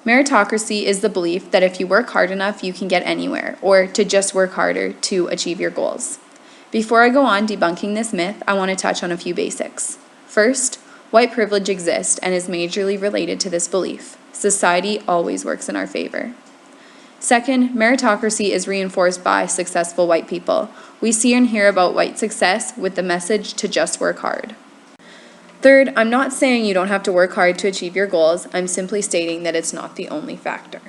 Meritocracy is the belief that if you work hard enough, you can get anywhere, or to just work harder to achieve your goals. Before I go on debunking this myth, I want to touch on a few basics. First, white privilege exists and is majorly related to this belief. Society always works in our favor. Second, meritocracy is reinforced by successful white people. We see and hear about white success with the message to just work hard. Third, I'm not saying you don't have to work hard to achieve your goals. I'm simply stating that it's not the only factor.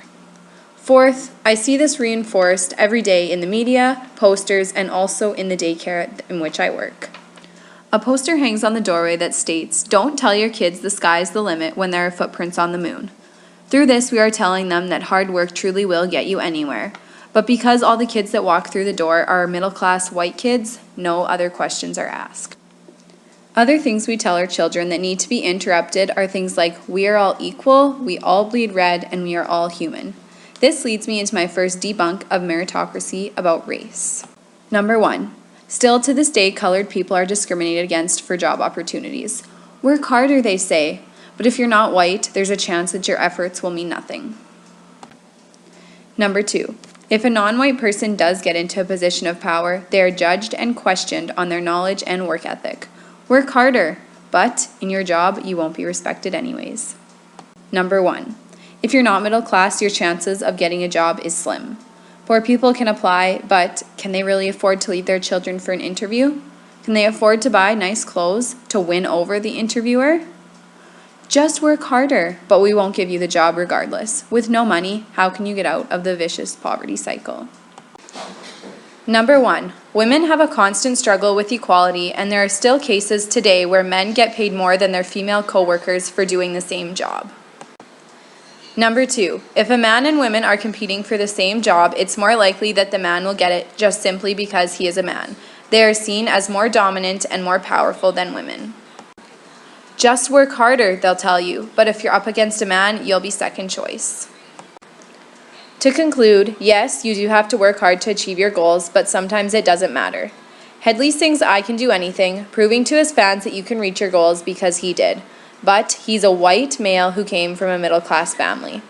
Fourth, I see this reinforced every day in the media, posters, and also in the daycare in which I work. A poster hangs on the doorway that states, "Don't tell your kids the sky's the limit when there are footprints on the moon." Through this, we are telling them that hard work truly will get you anywhere. But because all the kids that walk through the door are middle-class white kids, no other questions are asked. Other things we tell our children that need to be interrupted are things like, we are all equal, we all bleed red, and we are all human. This leads me into my first debunk of meritocracy about race. Number 1. Still to this day, colored people are discriminated against for job opportunities. Work harder, they say, but if you're not white, there's a chance that your efforts will mean nothing. Number 2. If a non-white person does get into a position of power, they are judged and questioned on their knowledge and work ethic. Work harder, but in your job, you won't be respected anyways. Number 1. If you're not middle class, your chances of getting a job is slim. Poor people can apply, but can they really afford to leave their children for an interview? Can they afford to buy nice clothes to win over the interviewer? Just work harder, but we won't give you the job regardless. With no money, how can you get out of the vicious poverty cycle? Number 1, women have a constant struggle with equality, and there are still cases today where men get paid more than their female co-workers for doing the same job. Number 2, if a man and women are competing for the same job, it's more likely that the man will get it just simply because he is a man. They are seen as more dominant and more powerful than women. Just work harder, they'll tell you, but if you're up against a man, you'll be second choice. To conclude, yes, you do have to work hard to achieve your goals, but sometimes it doesn't matter. Headley sings "I Can Do Anything," proving to his fans that you can reach your goals because he did. But he's a white male who came from a middle-class family.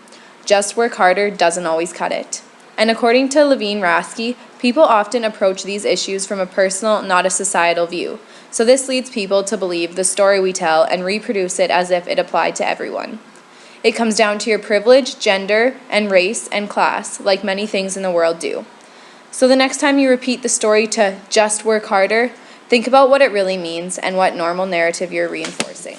Just work harder doesn't always cut it. And according to Levine Rasky, people often approach these issues from a personal, not a societal view. So this leads people to believe the story we tell and reproduce it as if it applied to everyone. It comes down to your privilege, gender, and race and class, like many things in the world do. So the next time you repeat the story to "just work harder," think about what it really means and what normal narrative you're reinforcing.